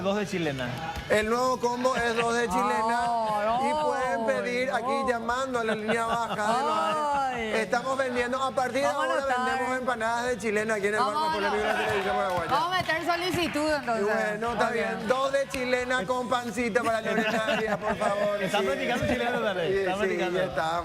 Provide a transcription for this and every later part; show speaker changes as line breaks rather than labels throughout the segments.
2 de chilena.
El nuevo combo es 2 de chilena.
Ay,
Y pueden pedir aquí llamando a la línea baja. Estamos vendiendo, a partir de
Vamos a
ahora
anotar.
vendemos empanadas de chilena aquí en el
Vamos
Bar
a
Polémico de la
anotar.
Televisión Paraguaya.
Vamos a meter solicitud
Y
entonces.
bueno, está bien. 2 de chilena con pancita para la ordinaria, por favor.
Están practicando chileno también.
Sí,
Están
sí,
practicando.
ya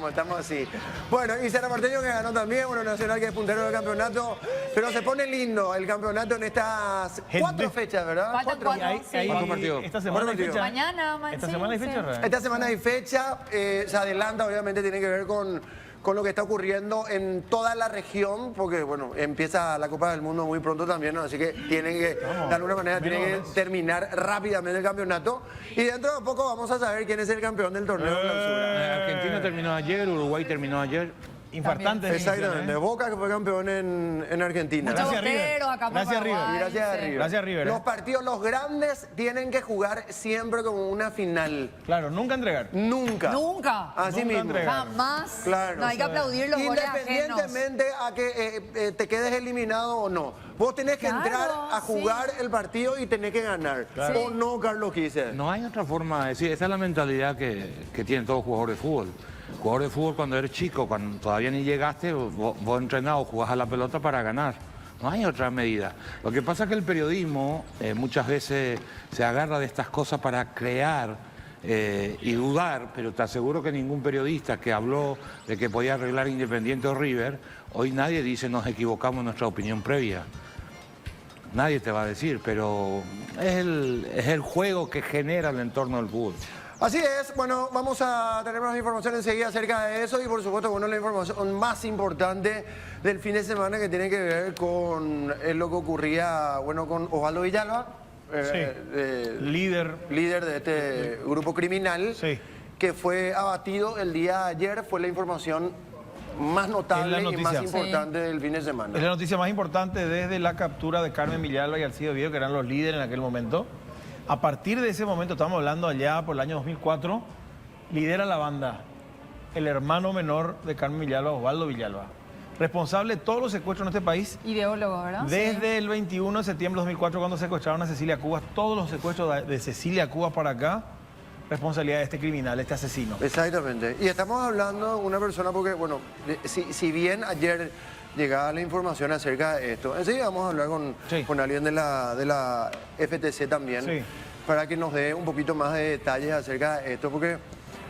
estamos así. Bueno, y Cerro Porteño que ganó también, bueno, Nacional que es puntero del campeonato. Pero se pone lindo el campeonato en estas 4 fechas, ¿verdad?
Faltan 4,
Ahí,
sí.
ahí,
¿Cuántos partidos?
esta semana hay
partidos?
fecha.
Mañana,
Esta
sí,
semana hay
sí.
fecha, ¿verdad?
Esta semana hay fecha, se adelanta, obviamente tiene que ver con lo que está ocurriendo en toda la región, porque bueno, empieza la Copa del Mundo muy pronto también, ¿no? Así que tienen que, de alguna manera, tienen que terminar rápidamente el campeonato. Y dentro de poco vamos a saber quién es el campeón del torneo de clausura.
Argentina terminó ayer, Uruguay terminó ayer.
Importante.
Exactamente, Boca que fue campeón en Argentina.
Muchos
Gracias, River.
boteros acá por
Gracias, River.
Paraguay,
Gracias a
sí.
River.
Gracias, River.
Los partidos, los grandes, tienen que jugar siempre como una final.
Claro, nunca entregar.
Nunca.
Nunca.
Así
Nunca
mismo.
entregar.
Jamás.
Claro.
No hay que aplaudir los goles ajenos.
Independientemente a que te quedes eliminado o no. Vos tenés que
Claro,
entrar a jugar
sí.
el partido y tenés que ganar.
Claro.
¿O no, Carlos Quise?
No hay otra forma de decir, esa es la mentalidad que tienen todos los jugadores de fútbol. Jugador de fútbol cuando eres chico, cuando todavía ni llegaste, vos entrenás o jugás a la pelota para ganar. No hay otra medida. Lo que pasa es que el periodismo muchas veces se agarra de estas cosas para crear y dudar, pero te aseguro que ningún periodista que habló de que podía arreglar Independiente o River, hoy nadie dice nos equivocamos en nuestra opinión previa. Nadie te va a decir, pero es el juego que genera el entorno del fútbol.
Así es, bueno, vamos a tener más información enseguida acerca de eso y por supuesto, bueno, la información más importante del fin de semana que tiene que ver con lo que ocurría, bueno, con Osvaldo Villalba,
Líder.
líder de este grupo criminal,
Sí.
que fue abatido el día de ayer, fue la información más notable
Es la
y
noticia.
más importante del fin de semana.
Es la noticia más importante desde la captura de Carmen Villalba y Alcides Oviedo, que eran los líderes en aquel momento. A partir de ese momento, estamos hablando allá por el año 2004, lidera la banda el hermano menor de Carmen Villalba, Osvaldo Villalba. Responsable de todos los secuestros en este país.
Ideólogo, ¿verdad?
Desde el 21 de septiembre de 2004, cuando secuestraron a Cecilia Cubas, todos los secuestros de Cecilia Cubas para acá, responsabilidad de este criminal, este asesino.
Exactamente. Y estamos hablando de una persona porque, bueno, si bien ayer llegaba la información acerca de esto, enseguida vamos a hablar
Sí.
con alguien de la FTC también,
Sí.
para que nos dé un poquito más de detalles acerca de esto, porque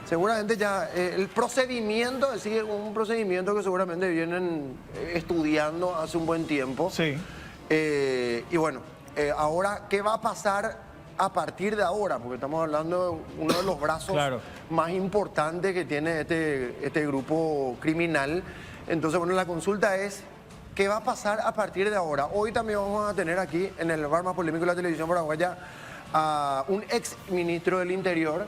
seguramente ya el procedimiento, es decir, un procedimiento que seguramente vienen estudiando hace un buen tiempo.
Sí.
Y bueno, ahora, ¿qué va a pasar a partir de ahora? Porque estamos hablando de uno de los brazos
Claro.
más importantes que tiene este grupo criminal. Entonces, bueno, la consulta es, ¿qué va a pasar a partir de ahora? Hoy también vamos a tener aquí, en el bar más polémico de la televisión paraguaya, a un ex ministro del Interior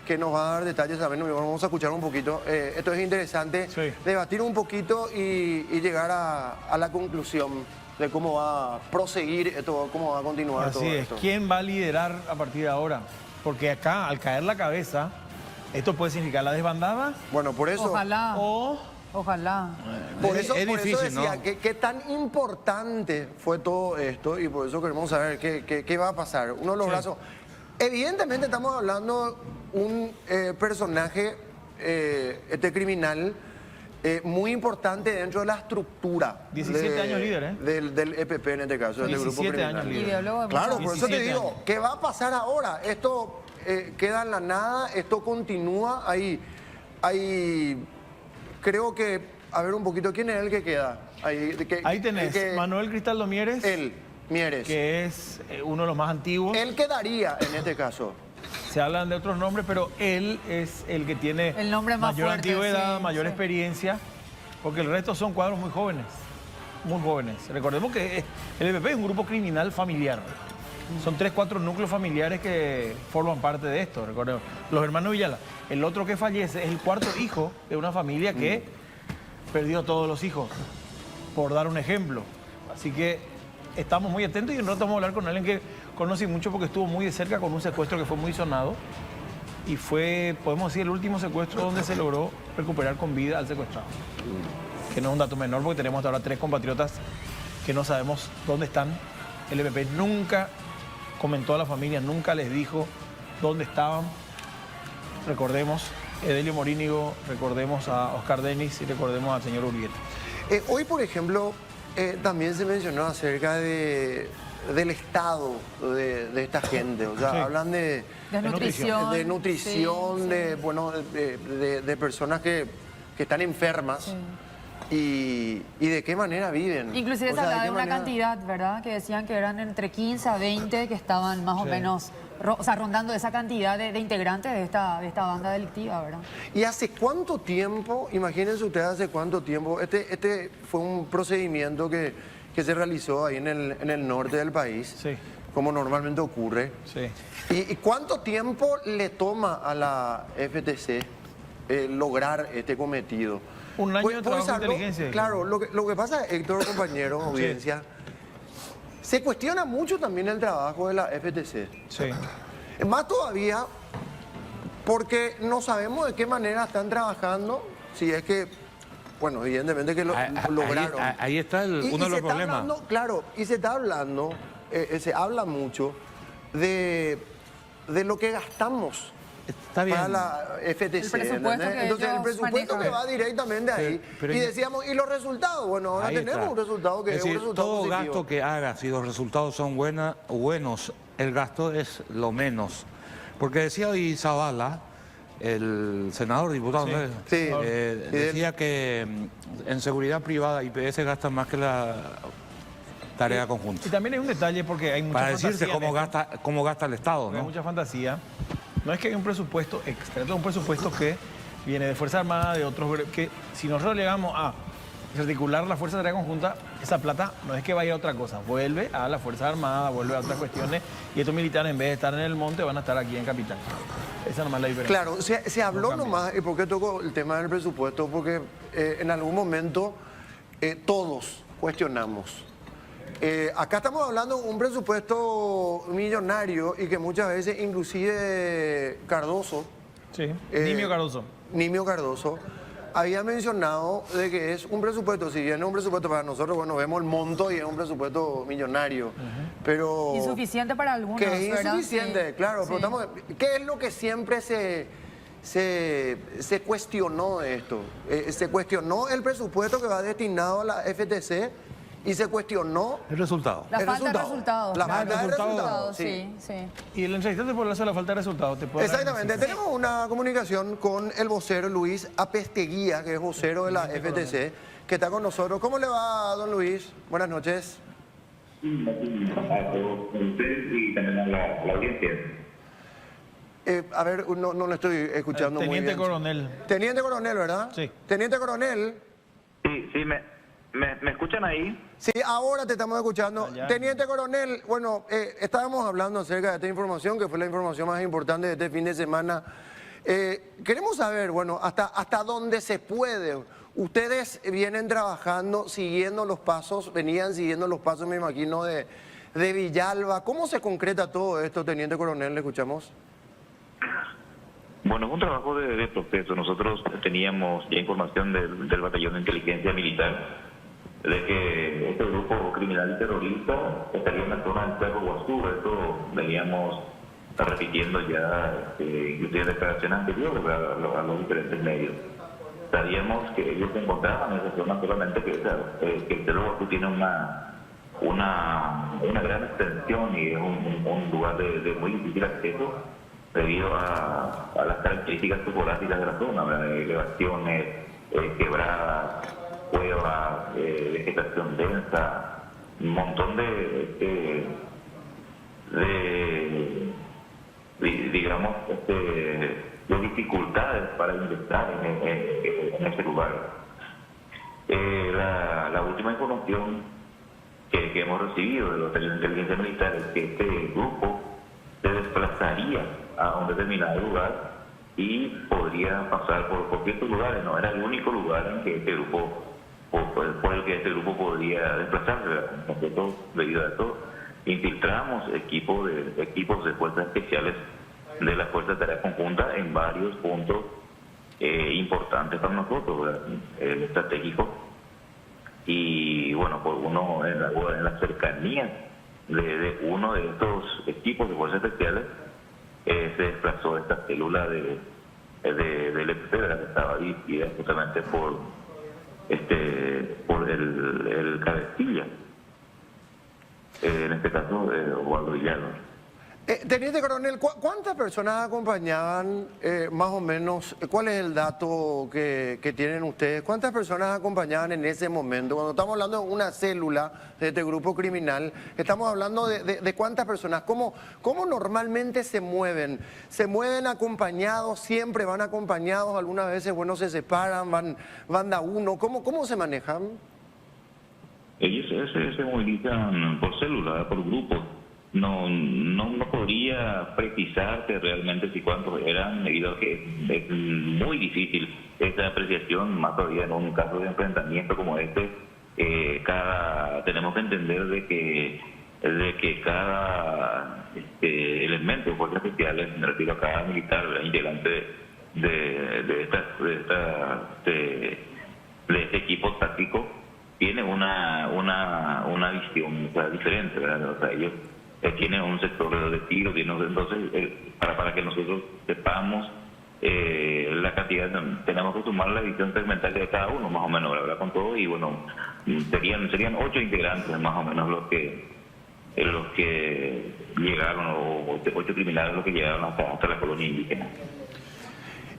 que nos va a dar detalles también. Vamos a escuchar un poquito. Esto es interesante,
Sí.
debatir un poquito y llegar a la conclusión de cómo va a proseguir esto, cómo va a continuar todo
Así es.
esto.
¿Quién va a liderar a partir de ahora? Porque acá, al caer la cabeza, esto puede significar la desbandada
Bueno, por eso...
Ojalá.
o...
Ojalá.
Por eso,
Es
por eso
difícil,
decía
¿no?
qué tan importante fue todo esto y por eso queremos saber qué va a pasar. Uno de los
Sí.
brazos. Evidentemente estamos hablando de un personaje, este criminal, muy importante dentro de la estructura.
17 años líder, ¿eh?
Del EPP en este caso, del grupo
17
criminal.
años líder.
Ideólogo de
Claro,
muchos-
por eso te
17
digo,
años.
¿qué va a pasar ahora? Esto queda en la nada, esto continúa, creo que, a ver un poquito, ¿quién es el que queda?
Ahí tenés
el que-
Manuel Cristaldo Mieres,
Él, Mieres.
que es uno de los más antiguos.
Él quedaría en este caso.
Se hablan de otros nombres, pero él es el que tiene
El nombre más
mayor
fuerte,
antigüedad,
sí,
mayor
sí.
experiencia, porque el resto son cuadros muy jóvenes. Muy jóvenes. Recordemos que el EPP es un grupo criminal familiar. Son 3, 4 núcleos familiares que forman parte de esto. Recordemos, los hermanos Villalba. El otro que fallece es el cuarto hijo de una familia que perdió todos los hijos, por dar un ejemplo. Así que estamos muy atentos y en un rato vamos a hablar con alguien que conoce mucho porque estuvo muy de cerca con un secuestro que fue muy sonado. Y fue, podemos decir, el último secuestro donde se logró recuperar con vida al secuestrado. Que no es un dato menor porque tenemos hasta ahora 3 compatriotas que no sabemos dónde están. El EPP nunca comentó a la familia, nunca les dijo dónde estaban. Recordemos Edelio Morínigo, recordemos a Oscar Denis y recordemos al señor Urbieta.
Hoy, por ejemplo, también se mencionó acerca del estado de esta gente. O sea,
Sí.
hablan de
Desnutrición.
de nutrición,
Sí, sí.
de personas que están enfermas.
Sí.
Y de qué manera viven.
Inclusive
O
se
sea,
hablaba
qué
de una
manera-
cantidad, ¿verdad? Que decían que eran entre 15 a 20 que estaban más o
Sí.
menos, o sea, rondando esa cantidad de integrantes de esta banda delictiva, ¿verdad?
¿Y hace cuánto tiempo, imagínense ustedes hace cuánto tiempo, este fue un procedimiento que se realizó ahí en el norte del país,
Sí.
como normalmente ocurre?
Sí.
¿Y cuánto tiempo le toma a la FTC lograr este cometido?
Un año de trabajo de
algo-
inteligencia.
Claro, lo que pasa, Héctor, compañero, audiencia, se cuestiona mucho también el trabajo de la FTC.
Sí.
Más todavía porque no sabemos de qué manera están trabajando, si es que, bueno, evidentemente que lo lograron.
Ahí está
Y
uno de
se
los
está
problemas.
hablando, claro, y se está hablando, se habla mucho de lo que gastamos
Está bien.
para la FTC.
El presupuesto
¿entendés?
que
Entonces el
ellos
presupuesto
manejan.
que va directamente ahí.
Pero
y
ya-
decíamos, ¿y los resultados? Bueno, ahora
Ahí
tenemos
está.
un resultado que es,
decir,
un resultado
todo
positivo.
gasto que hagas, si los resultados son buenos, el gasto es lo menos. Porque decía hoy Zavala, el senador, diputado,
Sí.
¿no?
Sí.
Decía que en seguridad privada IPS gasta más que la tarea conjunta.
Y también hay un detalle porque hay mucha
Para
fantasía
decirte
en esto.
cómo gasta el Estado,
Hay
¿no?
mucha fantasía. No es que hay un presupuesto extra, es un presupuesto que viene de Fuerza Armada, de otros, que si nosotros llegamos a articular la Fuerza de Tarea Conjunta, esa plata no es que vaya a otra cosa, vuelve a la Fuerza Armada, vuelve a otras cuestiones, y estos militares en vez de estar en el monte van a estar aquí en Capital. Esa nomás es la diferencia.
Claro, se habló
cambia.
nomás, ¿y por qué toco el tema del presupuesto? Porque en algún momento todos cuestionamos. Acá estamos hablando de un presupuesto millonario y que muchas veces inclusive Cardoso,
Sí,
Eh,
Nimio Cardoso.
Nimio Cardoso, había mencionado de que es un presupuesto, si bien es un presupuesto para nosotros, bueno, vemos el monto y es un presupuesto millonario, pero...
Insuficiente para algunos,
Que es
¿verdad?
insuficiente,
Sí.
claro,
Sí.
pero estamos, ¿qué es lo que siempre se cuestionó de esto? Se cuestionó el presupuesto que va destinado a la FTC y se cuestionó
El resultado.
La
el
falta de
resultado.
resultados.
La
claro.
falta de
resultados,
resultados,
Sí, sí.
Y el entrevistante por eso de la falta de resultados. ¿Te puedo dar
Exactamente.
cifras?
Tenemos una comunicación con el vocero Luis Apesteguía, que es vocero de la FTC, que está con nosotros. ¿Cómo le va, don Luis? Buenas noches.
A todos ustedes y también a la audiencia.
A ver, no le estoy escuchando muy
Teniente
bien.
Coronel.
Teniente Coronel, ¿verdad?
Sí.
Teniente Coronel.
Sí, ¿me escuchan ahí?
Sí, ahora te estamos escuchando.
Allá.
Teniente Coronel, bueno, estábamos hablando acerca de esta información, que fue la información más importante de este fin de semana. Queremos saber, bueno, hasta dónde se puede. Ustedes vienen trabajando, siguiendo los pasos, venían siguiendo los pasos, me imagino, de Villalba. ¿Cómo se concreta todo esto, Teniente Coronel? ¿Le escuchamos?
Bueno, es un trabajo de proceso. Nosotros teníamos ya información del Batallón de Inteligencia Militar de que este grupo criminal y terrorista estaría en la zona del Cerro Guazú. Esto veníamos repitiendo ya, inclusive en declaraciones anteriores a los diferentes medios. Sabíamos que ellos se encontraban en esa zona, solamente que el Cerro Guazú tiene una gran extensión y es un lugar de muy difícil acceso debido a las características topográficas de la zona, ¿verdad? Elevaciones, quebradas, cuevas, vegetación densa, un montón de dificultades para ingresar en ese lugar. La última información que hemos recibido de los de inteligencia militar es que este grupo se desplazaría a un determinado lugar y podría pasar por ciertos lugares. No era el único lugar en que este grupo, por el que este grupo podría desplazarse. Nosotros, debido a esto, infiltramos equipos de fuerzas especiales de la Fuerza de Tarea Conjunta en varios puntos importantes para nosotros, ¿verdad? El estratégico. Y bueno, por uno en las cercanías de uno de estos equipos de fuerzas especiales se desplazó esta célula del EPP, que estaba dirigida justamente por el cabecilla, en este caso Osvaldo Villalba.
Teniente Coronel, ¿cuántas personas acompañaban más o menos? ¿Cuál es el dato que tienen ustedes? ¿Cuántas personas acompañaban en ese momento? Cuando estamos hablando de una célula de este grupo criminal, estamos hablando de cuántas personas. ¿Cómo normalmente se mueven? ¿Se mueven acompañados? ¿Siempre van acompañados? Algunas veces, bueno, se separan, van de a uno. ¿Cómo se manejan?
Ellos se movilizan por célula, por grupos. No podría precisarte realmente si cuántos eran, debido a que es muy difícil esta apreciación, más todavía en un caso de enfrentamiento como este. Tenemos que entender de que cada elemento de fuerzas especiales, me refiero a cada militar, integrante de este equipo táctico, tiene una visión, o sea, diferente, ¿verdad? O sea, ellos tienen un sector de tiro, entonces para que nosotros sepamos la cantidad, tenemos que sumar la visión segmental de cada uno, más o menos, ¿verdad? Con todo, y bueno, serían 8 integrantes más o menos los que llegaron, o 8 criminales los que llegaron hasta la colonia indígena.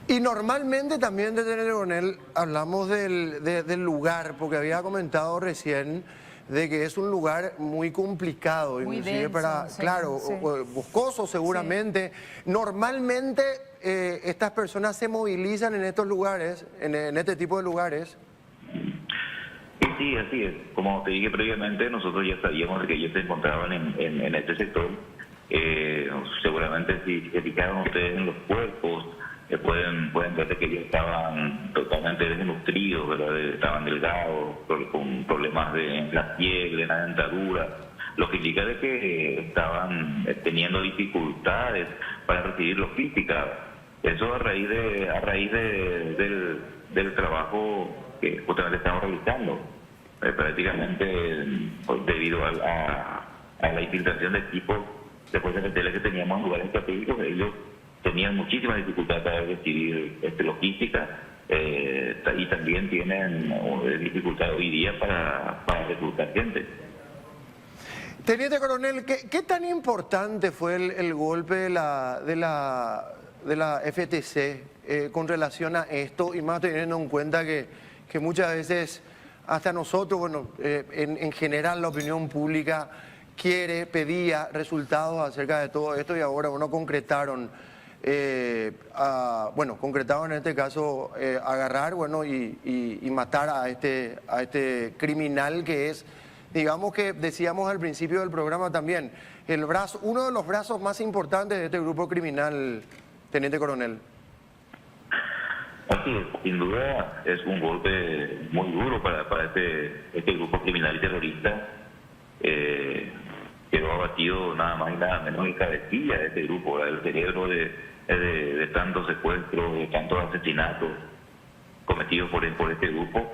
Y normalmente también, de Teniente Coronel, hablamos del lugar, porque había comentado recién de que es un lugar muy complicado,
muy
inclusive
denso, sí,
claro,
sí.
boscoso seguramente. Sí. Normalmente estas personas se movilizan en estos lugares, en este tipo de lugares.
Sí, así es. Como te dije previamente, nosotros ya sabíamos de que ellos se encontraban en este sector. Seguramente si se fijaron ustedes en los cuerpos, pueden ver que ellos estaban totalmente desnutridos, ¿verdad? Estaban delgados, con problemas en la piel, en la dentadura, lo que indica de que estaban teniendo dificultades para recibir logística. Eso a raíz del trabajo que justamente estamos realizando. Prácticamente debido a la infiltración de equipos de fuerzas especiales que teníamos en lugares estratégicos, ellos tenían muchísimas dificultades para recibir logística, y también tienen dificultad hoy día para reclutar gente.
Teniente Coronel, ¿qué tan importante fue el golpe de la FTC con relación a esto, y más teniendo en cuenta que muchas veces hasta nosotros, bueno, en general la opinión pública pedía resultados acerca de todo esto, y ahora, bueno, concretaron en este caso agarrar, bueno, y matar a este criminal que es, digamos, que decíamos al principio del programa también, uno de los brazos más importantes de este grupo criminal, Teniente Coronel.
Así es, sin duda es un golpe muy duro para este grupo criminal y terrorista. Quedó abatido nada más y nada menos el cabecilla de este grupo, el cerebro de tantos secuestros, de tantos asesinatos cometidos por este grupo.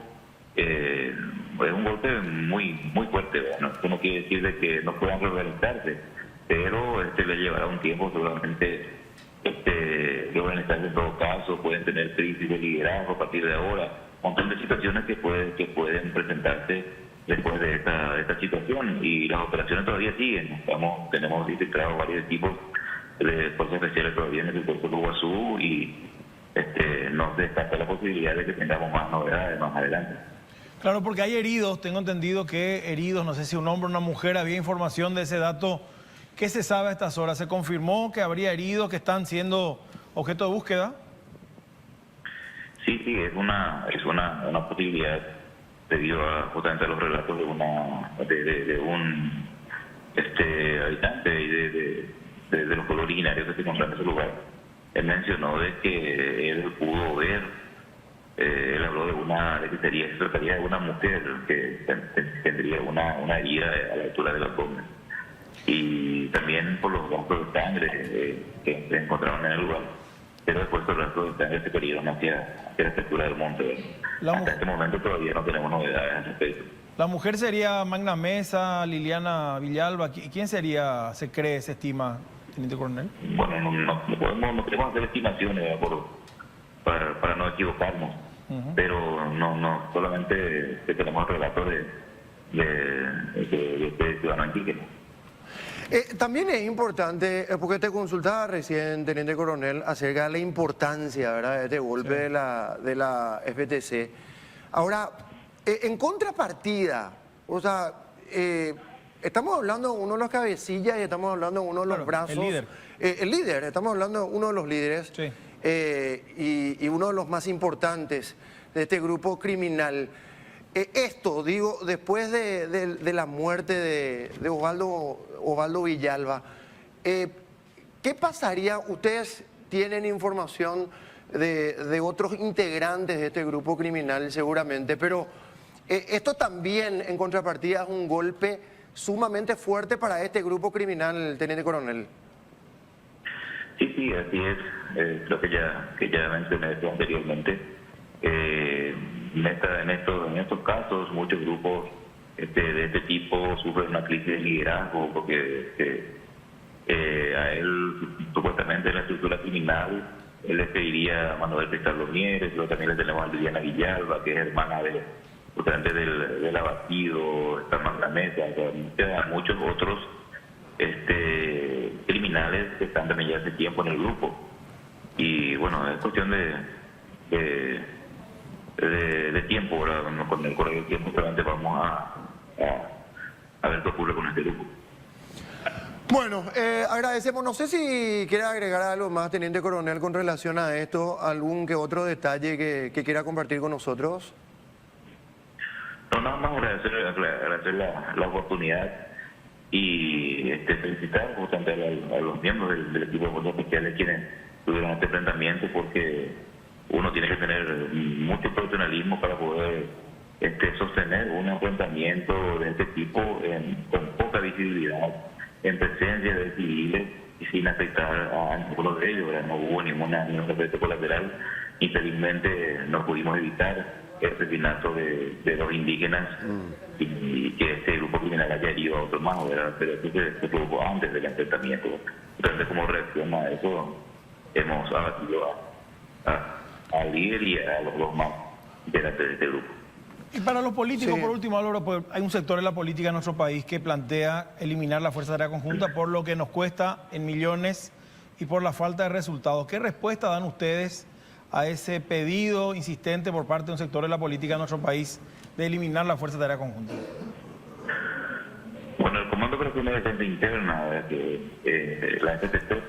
Es un golpe muy fuerte, ¿verdad? Esto no quiere decir de que no puedan reorganizarse, pero le llevará un tiempo seguramente reorganizarse. En todo caso, pueden tener crisis de liderazgo a partir de ahora, un montón de situaciones que pueden presentarse después de esta situación, y las operaciones todavía siguen. Tenemos infiltrados varios equipos de fuerzas especiales todavía en el puerto de Iguazú, y no se descarta la posibilidad de que tengamos más novedades más adelante.
Claro, porque hay heridos, tengo entendido que heridos, no sé si un hombre o una mujer, había información de ese dato. ¿Qué se sabe a estas horas? ¿Se confirmó que habría heridos que están siendo objeto de búsqueda?
Sí, es una posibilidad, debido justamente a los relatos de un habitante y de los pueblos originarios que se encuentran en ese lugar. Él mencionó de que él pudo ver, él habló de que se trataría de una mujer que tendría una herida a la altura de la abdomen. Y también por los rastros de sangre que se encontraron en el lugar. Pero después los rastros de sangre se perdieron hacia la estructura del monte. Hasta este momento todavía no tenemos novedades al respecto.
La mujer sería Magna Mesa, Liliana Villalba. ¿Quién sería, se cree, se estima, teniente coronel?
Bueno, no queremos hacer estimaciones, ¿verdad? para no equivocarnos, pero no solamente tenemos el relato de ciudadano indígena.
También es importante, porque te consultaba recién, teniente coronel, acerca de la importancia, ¿verdad?, de este golpe de la FTC. Ahora, en contrapartida, o sea, estamos hablando de uno de los cabecillas y estamos hablando de uno de los brazos.
El líder.
El líder, estamos hablando de uno de los líderes y uno de los más importantes de este grupo criminal. Esto, digo, después de la muerte de Osvaldo Villalba, ¿qué pasaría? Ustedes tienen información de otros integrantes de este grupo criminal seguramente, pero esto también en contrapartida es un golpe sumamente fuerte para este grupo criminal, teniente coronel.
Sí, así es. Creo que ya mencioné esto anteriormente. En estos casos, muchos grupos de este tipo sufren una crisis de liderazgo porque a él, supuestamente en la estructura criminal, él le pediría a Manuel Pizarro Mieres, luego también le tenemos a Liliana Villalba, que es hermana justamente del abatido, está más la mesa, muchos otros criminales que están también ya hace tiempo en el grupo. Y bueno, es cuestión de tiempo, ¿verdad? Con el correr del tiempo solamente vamos a ver qué ocurre con este grupo.
Bueno, agradecemos. No sé si quiere agregar algo más, teniente coronel, con relación a esto, algún que otro detalle que quiera compartir con nosotros.
No, nada más agradecer la oportunidad y felicitar justamente a los miembros del equipo de fuerzas especiales quienes tuvieron este enfrentamiento, porque uno tiene que tener mucho profesionalismo para poder sostener un enfrentamiento de este tipo con poca visibilidad, en presencia de civiles y sin afectar a ninguno de ellos, ¿verdad? No hubo ningún efecto colateral. Infelizmente no pudimos evitar el asesinato de los indígenas y que este grupo criminal haya herido a otros más, ¿verdad? Pero eso se produjo antes del enfrentamiento. Entonces, como reacción a eso, hemos abatido al líder y a los dos más integrantes de este grupo.
Y para los políticos, por último, Álvaro, pues, hay un sector en la política en nuestro país que plantea eliminar la Fuerza Aérea Conjunta por lo que nos cuesta en millones y por la falta de resultados. ¿Qué respuesta dan ustedes a ese pedido insistente por parte de un sector de la política en nuestro país de eliminar la Fuerza Aérea Conjunta?
Bueno, el Comando Operacional de Defensa Interna, la FTC,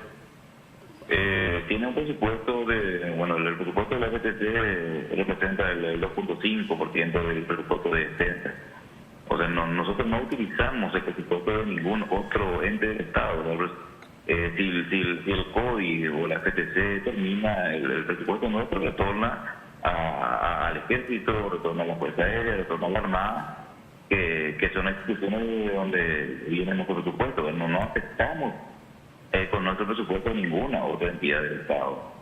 tiene un presupuesto el presupuesto de la FTC representa el 2.5% del presupuesto de defensa. O sea, nosotros no utilizamos el presupuesto de ningún otro ente del Estado. Si el CODI o la FTC termina, el presupuesto nuestro retorna al Ejército, retorna a la Fuerza Aérea, retorna a la Armada, que son instituciones de donde viene nuestro presupuesto. No aceptamos con nuestro presupuesto ninguna otra entidad del Estado.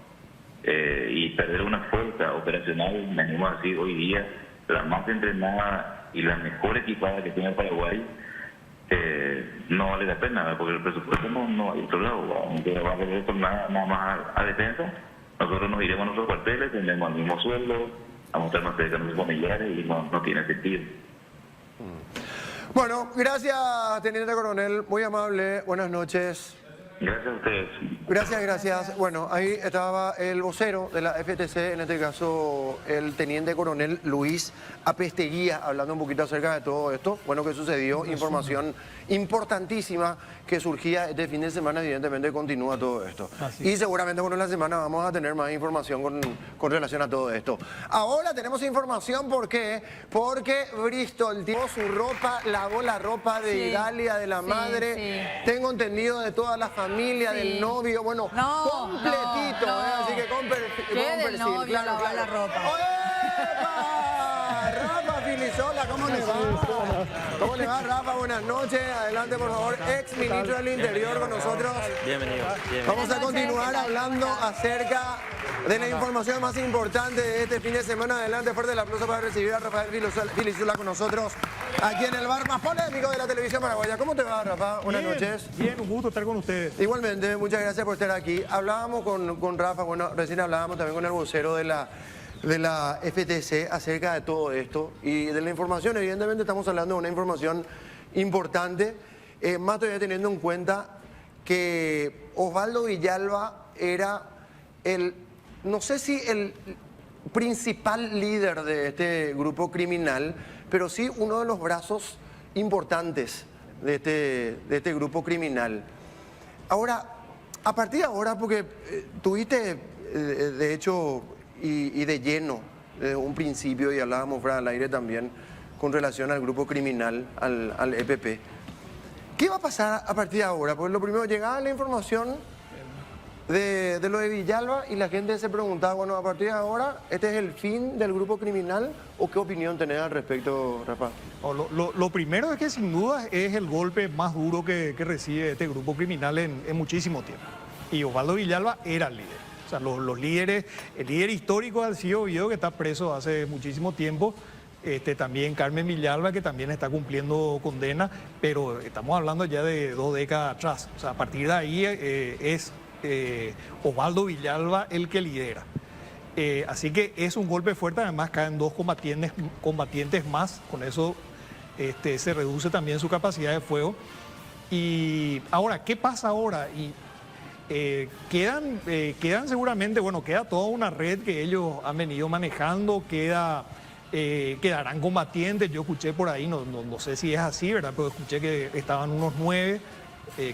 Y perder una fuerza operacional, me animo a decir, hoy día, la más entrenada y la mejor equipada que tiene Paraguay, no vale la pena, porque el presupuesto no hay otro lado. Aunque va a haber nada más a defensa, nosotros nos iremos a nuestros cuarteles, tendremos el mismo sueldo, a mostrarnos cerca de nuestros familiares y no tiene sentido.
Bueno, gracias, teniente coronel, muy amable, buenas noches.
Gracias a ustedes.
Gracias. Bueno, ahí estaba el vocero de la FTC, en este caso el teniente coronel Luis Apesteguía, hablando un poquito acerca de todo esto. Bueno, que sucedió, información importantísima que surgía este fin de semana, evidentemente continúa todo esto. Y seguramente en la semana vamos a tener más información con relación a todo esto. Ahora tenemos información, ¿por qué? Porque Bristol tiró su ropa, lavó la ropa de Idalia, de la madre, tengo entendido de toda la familia, del novio, bueno, completito, así que con perfil,
del novio,
claro.
lavar la ropa.
¡Oye! ¡Epa! Rafa Filisola, ¿cómo le va? ¿Cómo le va, Rafa? Buenas noches. Adelante, por favor. Ex ministro del Interior con nosotros.
Bienvenido.
Vamos a continuar hablando acerca de la información más importante de este fin de semana. Adelante, fuerte el aplauso para recibir a Rafael Filisola con nosotros aquí en el bar más polémico de la televisión paraguaya. ¿Cómo te va, Rafa? Buenas noches.
Bien, un gusto estar con ustedes.
Igualmente, muchas gracias por estar aquí. Hablábamos con Rafa, bueno, recién hablábamos también con el vocero de la FTC acerca de todo esto y de la información. Evidentemente estamos hablando de una información importante, más todavía teniendo en cuenta que Osvaldo Villalba era no sé si el principal líder de este grupo criminal, pero sí uno de los brazos importantes de este grupo criminal. Ahora, a partir de ahora, porque tuviste, de hecho, y de lleno, de un principio, y hablábamos fuera del aire también, con relación al grupo criminal, al EPP. ¿Qué va a pasar a partir de ahora? Pues lo primero, llegaba la información de lo de Villalba y la gente se preguntaba, bueno, a partir de ahora, ¿este es el fin del grupo criminal? ¿O qué opinión tenés al respecto, Rafa?
Lo primero es que sin duda es el golpe más duro que recibe este grupo criminal en muchísimo tiempo. Y Osvaldo Villalba era el líder. O sea, los líderes, el líder histórico del CIO Oviedo, que está preso hace muchísimo tiempo, también Carmen Villalba, que también está cumpliendo condena, pero estamos hablando ya de 2 décadas atrás. O sea, a partir de ahí es Osvaldo Villalba el que lidera. Así que es un golpe fuerte, además caen 2 combatientes más, con eso se reduce también su capacidad de fuego. Y ahora, ¿qué pasa ahora? Quedan seguramente, bueno, queda toda una red que ellos han venido manejando, quedarán combatientes. Yo escuché por ahí, no sé si es así, ¿verdad? Pero escuché que estaban unos 9,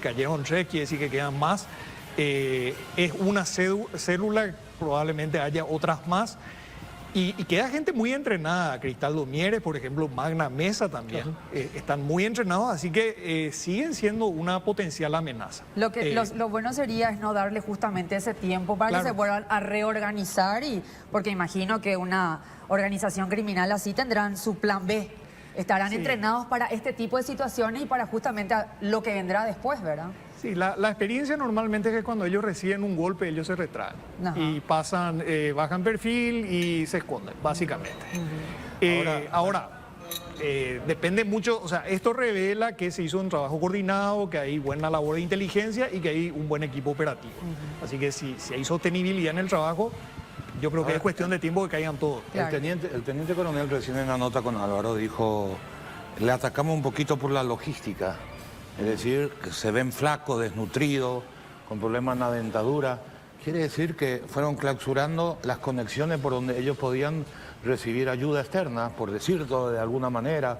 cayeron 3, quiere decir que quedan más. Es una célula, probablemente haya otras más. Y queda gente muy entrenada, Cristaldo Mieres, por ejemplo, Magna Mesa también, están muy entrenados, así que siguen siendo una potencial amenaza.
Lo bueno sería es no darle justamente ese tiempo para que se vuelvan a reorganizar, porque imagino que una organización criminal así tendrán su plan B. Estarán entrenados para este tipo de situaciones y para justamente lo que vendrá después, ¿verdad?
Sí, la experiencia normalmente es que cuando ellos reciben un golpe, ellos se retraen.
Ajá.
Y bajan perfil y se esconden, básicamente. Ahora, depende mucho, o sea, esto revela que se hizo un trabajo coordinado, que hay buena labor de inteligencia y que hay un buen equipo operativo. Así que si hay sostenibilidad en el trabajo, yo creo que es cuestión de tiempo que caigan todos.
Claro.
El teniente coronel recién en la nota con Álvaro dijo, le atacamos un poquito por la logística. Es decir, que se ven flacos, desnutridos, con problemas en la dentadura. Quiere decir que fueron clausurando las conexiones por donde ellos podían recibir ayuda externa, por decirlo de alguna manera,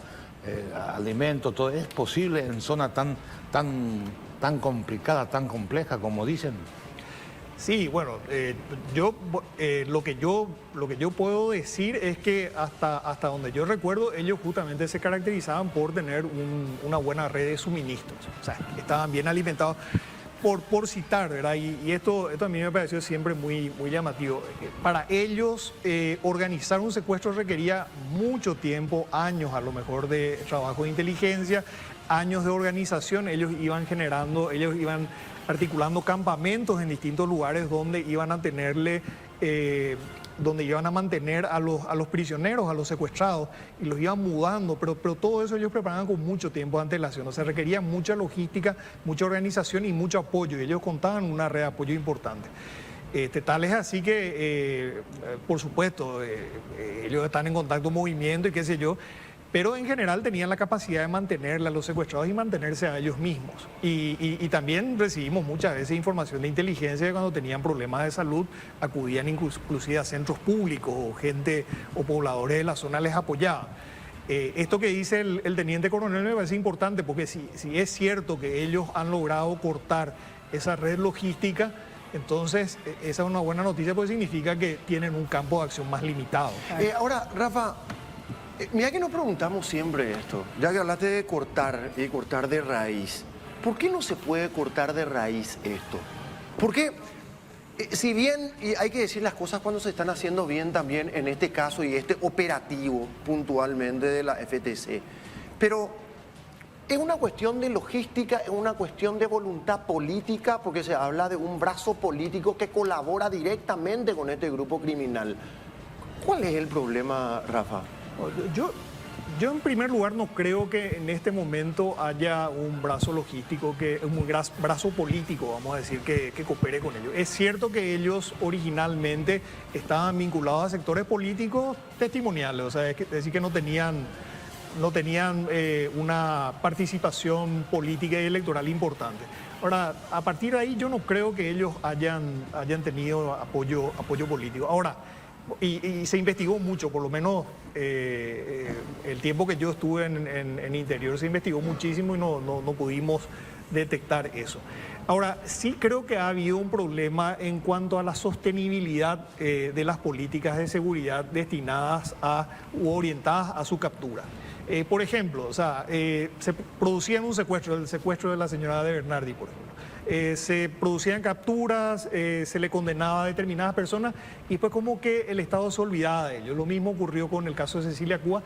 alimentos, todo. ¿Es posible en zona tan complicada, tan compleja como dicen?
Sí, bueno, lo que yo puedo decir es que hasta donde yo recuerdo, ellos justamente se caracterizaban por tener una buena red de suministros. O sea, estaban bien alimentados, por citar, ¿verdad? Y esto a mí me pareció siempre muy llamativo. Para ellos, organizar un secuestro requería mucho tiempo, años a lo mejor de trabajo de inteligencia, años de organización. Ellos iban articulando campamentos en distintos lugares donde iban a mantener a los prisioneros, a los secuestrados, y los iban mudando, pero todo eso ellos preparaban con mucho tiempo de antelación. O sea, requería mucha logística, mucha organización y mucho apoyo, y ellos contaban una red de apoyo importante. Tal es así que, por supuesto, ellos están en contacto movimiento y qué sé yo, pero en general tenían la capacidad de mantenerle a los secuestrados y mantenerse a ellos mismos. Y también recibimos muchas veces información de inteligencia de cuando tenían problemas de salud, acudían inclusive a centros públicos o gente o pobladores de la zona les apoyaban. Esto que dice el teniente coronel me parece importante porque si es cierto que ellos han logrado cortar esa red logística, entonces esa es una buena noticia porque significa que tienen un campo de acción más limitado.
Ahora, Rafa, mira que nos preguntamos siempre esto, ya que hablaste de cortar y cortar de raíz. ¿Por qué no se puede cortar de raíz esto? Porque Si bien, y hay que decir las cosas cuando se están haciendo bien también en este caso y este operativo puntualmente de la FTC, pero es una cuestión de logística, es una cuestión de voluntad política, porque se habla de un brazo político que colabora directamente con este grupo criminal. ¿Cuál es el problema, Rafa?
Yo en primer lugar no creo que en este momento haya un brazo logístico, un brazo político, vamos a decir, que coopere con ellos. Es cierto que ellos originalmente estaban vinculados a sectores políticos testimoniales, o sea, es decir, que no tenían una participación política y electoral importante. Ahora, a partir de ahí yo no creo que ellos hayan tenido apoyo político. Ahora, y se investigó mucho, por lo menos el tiempo que yo estuve en Interior se investigó muchísimo y no pudimos detectar eso. Ahora, sí creo que ha habido un problema en cuanto a la sostenibilidad de las políticas de seguridad destinadas u orientadas a su captura. Por ejemplo, o sea, se producía el secuestro de la señora de Bernardi, por ejemplo. Se producían capturas, se le condenaba a determinadas personas y fue como que el Estado se olvidaba de ello. Lo mismo ocurrió con el caso de Cecilia Cúa.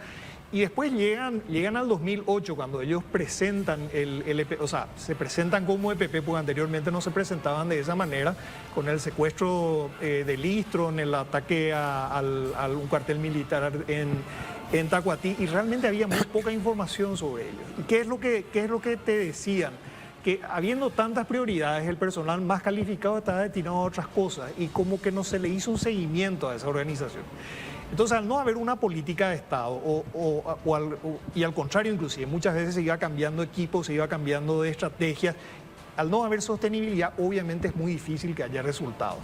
Y después llegan al 2008 cuando ellos presentan el EPP, o sea, se presentan como EPP, porque anteriormente no se presentaban de esa manera, con el secuestro de Listro, en el ataque a un cuartel militar en Tacuatí, y realmente había muy poca información sobre ellos. ¿Y qué es lo que te decían? Que habiendo tantas prioridades, el personal más calificado estaba destinado a otras cosas y como que no se le hizo un seguimiento a esa organización. Entonces, al no haber una política de Estado, y al contrario inclusive, muchas veces se iba cambiando equipos, se iba cambiando de estrategias, al no haber sostenibilidad, obviamente es muy difícil que haya resultados.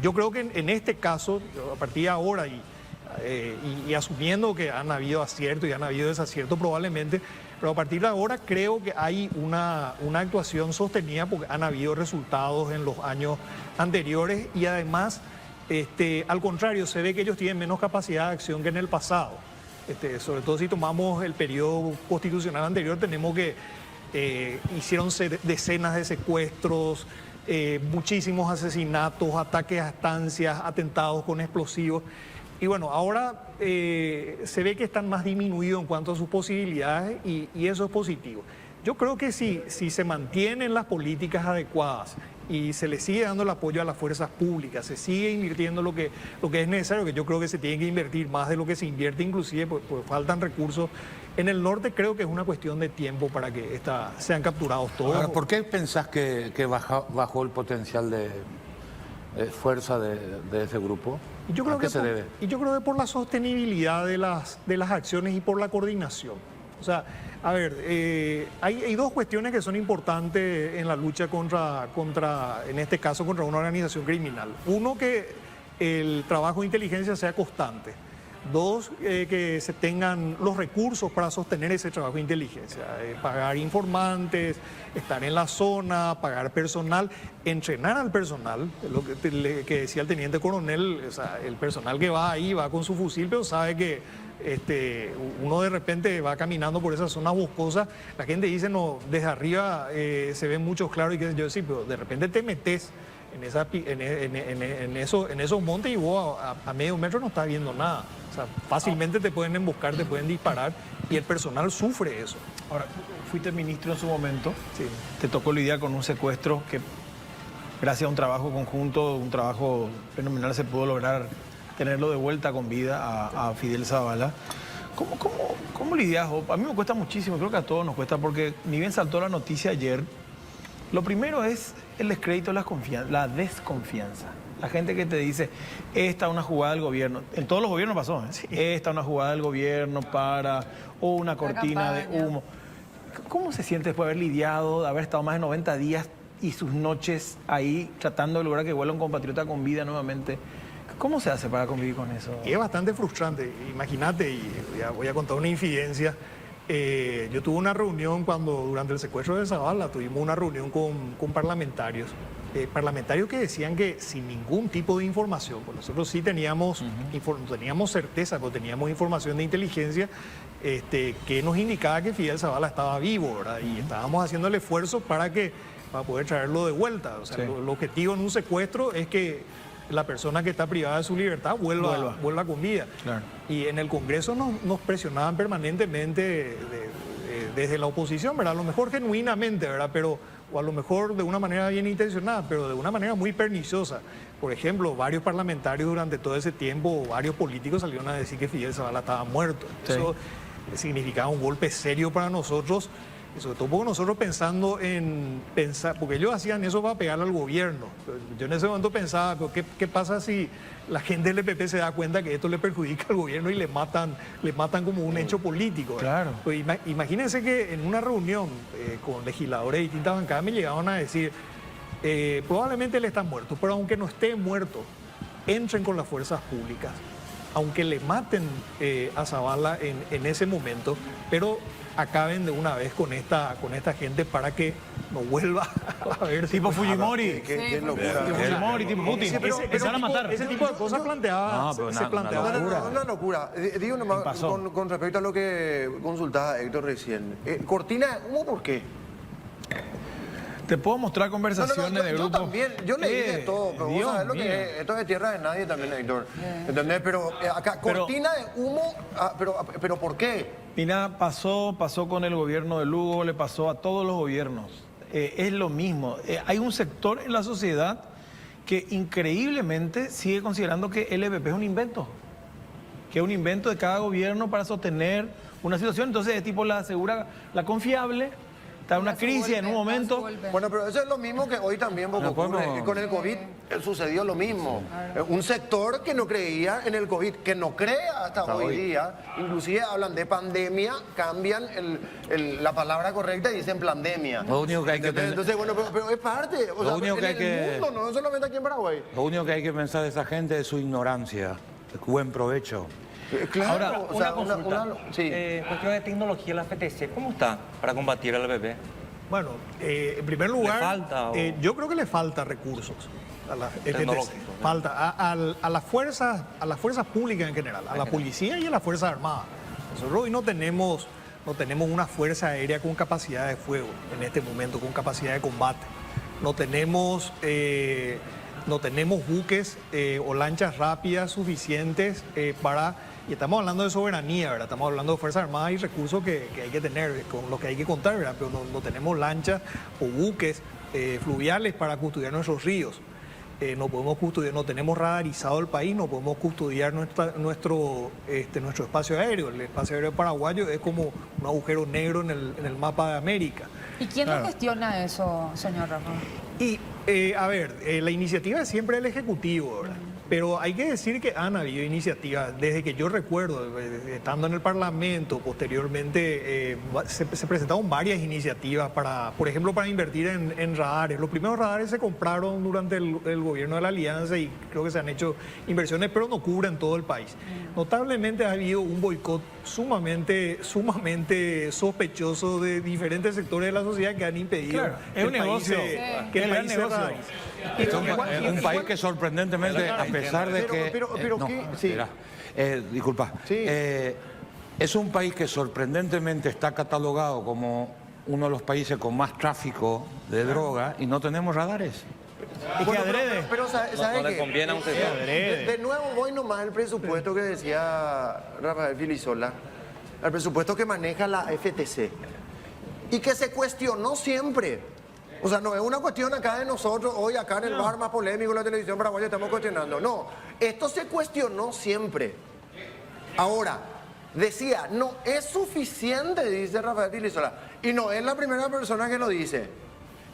Yo creo que en este caso, a partir de ahora y asumiendo que han habido aciertos y han habido desaciertos probablemente, pero a partir de ahora creo que hay una actuación sostenida porque han habido resultados en los años anteriores y además, al contrario, se ve que ellos tienen menos capacidad de acción que en el pasado. Sobre todo si tomamos el periodo constitucional anterior, tenemos que hicieron decenas de secuestros, muchísimos asesinatos, ataques a estancias, atentados con explosivos. Y bueno, ahora se ve que están más disminuidos en cuanto a sus posibilidades y eso es positivo. Yo creo que si se mantienen las políticas adecuadas y se le sigue dando el apoyo a las fuerzas públicas, se sigue invirtiendo lo que es necesario, que yo creo que se tiene que invertir más de lo que se invierte inclusive, pues faltan recursos. En el norte creo que es una cuestión de tiempo para que sean capturados todos.
Ahora, ¿por qué pensás que bajó el potencial de fuerza de ese grupo? ¿A qué se debe?
Y yo creo que por la sostenibilidad de las acciones y por la coordinación. O sea, a ver, hay dos cuestiones que son importantes en la lucha en este caso, contra una organización criminal. Uno, que el trabajo de inteligencia sea constante. Dos, que se tengan los recursos para sostener ese trabajo de inteligencia. Pagar informantes, estar en la zona, pagar personal, entrenar al personal, lo que decía el teniente coronel, o sea, el personal que va ahí va con su fusil, pero sabe que uno de repente va caminando por esa zona boscosa, la gente dice, no, desde arriba se ven muchos claros y qué sé yo, sí, pero de repente te metes en esos montes y vos a medio metro no estás viendo nada. O sea, fácilmente te pueden emboscar, te pueden disparar y el personal sufre eso.
Ahora, fuiste ministro en su momento,
Sí.
te tocó lidiar con un secuestro que gracias a un trabajo conjunto, un trabajo fenomenal, se pudo lograr tenerlo de vuelta con vida a Fidel Zavala. ¿Cómo lidias? A mí me cuesta muchísimo, creo que a todos nos cuesta, porque ni bien saltó la noticia ayer. Lo primero es el descrédito, la desconfianza. La gente que te dice, esta es una jugada del gobierno. En todos los gobiernos pasó, ¿eh? Sí. Esta es una jugada del gobierno o una cortina de humo. ¿Cómo se siente después de haber lidiado, de haber estado más de 90 días y sus noches ahí tratando de lograr que vuelva un compatriota con vida nuevamente? ¿Cómo se hace para convivir con eso?
Y es bastante frustrante. Imagínate, y voy a contar una infidencia. Yo tuve una reunión durante el secuestro de Zavala, tuvimos una reunión con parlamentarios. Parlamentarios que decían que sin ningún tipo de información, pues nosotros sí teníamos certeza, pues teníamos información de inteligencia que nos indicaba que Fidel Zavala estaba vivo, ¿verdad? Y estábamos haciendo el esfuerzo para que poder traerlo de vuelta. O sea,
Sí.
el objetivo en un secuestro es que la persona que está privada de su libertad vuelva con vida.
Claro.
Y en el Congreso nos presionaban permanentemente desde la oposición, ¿verdad? A lo mejor genuinamente, ¿verdad? Pero, o a lo mejor de una manera bien intencionada, pero de una manera muy perniciosa. Por ejemplo, varios parlamentarios durante todo ese tiempo, varios políticos salieron a decir que Fidel Zavala estaba muerto.
Sí.
Eso significaba un golpe serio para nosotros, y sobre todo porque nosotros porque ellos hacían eso para pegarle al gobierno. Yo en ese momento pensaba, pero ¿qué pasa si la gente del EPP se da cuenta que esto le perjudica al gobierno y le matan como un hecho político, ¿verdad?
Claro.
Pues imagínense que en una reunión con legisladores de distintas bancadas me llegaban a decir, probablemente él está muerto, pero aunque no esté muerto, entren con las fuerzas públicas, aunque le maten a Zavala en ese momento, pero acaben de una vez con esta gente para que no vuelva a ver
Tipo Fujimori.
Qué locura.
Tipo Fujimori, tipo Putin. Empezaron a matar.
Ese tipo de cosas planteaba.
No, pero
se
una
planteaba.
locura.
Una locura. Digo nomás,
pasó?
con respecto a lo que consultaba Héctor recién. Cortina de humo, ¿por qué?
Te puedo mostrar conversaciones de
yo
grupo.
también, yo leí de todo, pero vos
Dios
sabés lo
mío.
que es. Esto es de tierra de nadie también, Héctor. ¿Entendés? Pero acá,
Pero-
cortina de humo, pero ¿por qué?
Mira, pasó con el gobierno de Lugo, le pasó a todos los gobiernos. Es lo mismo. Hay un sector en la sociedad que increíblemente sigue considerando que el EPP es un invento. Que es un invento de cada gobierno para sostener una situación. Entonces es tipo la confiable, está en una crisis en un momento.
Bueno, pero eso es lo mismo que hoy también porque
No
ocurre.
podemos-
Y con el COVID sucedió lo mismo. Un sector que no creía en el COVID, que no cree hasta hoy día, inclusive hablan de pandemia, cambian la palabra correcta y dicen pandemia.
Lo único que hay que
¿Entendés?
tener-
Entonces, bueno, pero es parte. O
Lo
sea,
único
en
que hay
el
que-
mundo, no solamente aquí en Paraguay.
Lo único que hay que pensar de esa gente es su ignorancia. Buen provecho.
Claro,
Ahora,
o sea,
una consulta.
sí.
Cuestión de tecnología, la FTC, ¿cómo está para combatir al EPP?
Bueno, en primer lugar,
falta o-
yo creo que le falta recursos a la FTC.
Tecnológicos, ¿no?
Falta a las fuerzas públicas en general, a la policía y a las Fuerzas Armadas. Nosotros hoy no tenemos una fuerza aérea con capacidad de fuego en este momento, con capacidad de combate. No tenemos buques o lanchas rápidas suficientes y estamos hablando de soberanía, ¿verdad? Estamos hablando de Fuerzas Armadas y recursos que hay que tener, con los que hay que contar, ¿verdad? Pero no tenemos lanchas o buques fluviales para custodiar nuestros ríos. No podemos custodiar, no tenemos radarizado el país, no podemos custodiar nuestro espacio aéreo. El espacio aéreo paraguayo es como un agujero negro en el mapa de América.
¿Y quién lo gestiona eso, señor Rafa?
Y, la iniciativa es siempre el Ejecutivo, ¿verdad? Pero hay que decir que han habido iniciativas, desde que yo recuerdo, estando en el Parlamento, posteriormente se presentaron varias iniciativas por ejemplo, para invertir en radares. Los primeros radares se compraron durante el gobierno de la Alianza y creo que se han hecho inversiones, pero no cubren todo el país. Notablemente ha habido un boicot sumamente sospechoso de diferentes sectores de la sociedad que han impedido
Claro, es
que
un
el país
negocio.
que el
Es gran
país se
negocio.
radarice.
Es un país que sorprendentemente, a pesar de que...
Pero ¿qué? Sí.
espera, disculpa.
Sí.
Es un país que sorprendentemente está catalogado como uno de los países con más tráfico de droga y no tenemos radares.
Y que adrede.
Pero ¿sabes
No le
qué?
conviene a un sector.
De nuevo voy nomás al presupuesto que decía Rafael Filisola, al presupuesto que maneja la FTC y que se cuestionó siempre. O sea, no es una cuestión acá de nosotros, hoy acá en el bar más polémico de la televisión paraguaya estamos cuestionando. No, esto se cuestionó siempre. Ahora, decía, no es suficiente, dice Rafael Filisola, y no es la primera persona que lo dice.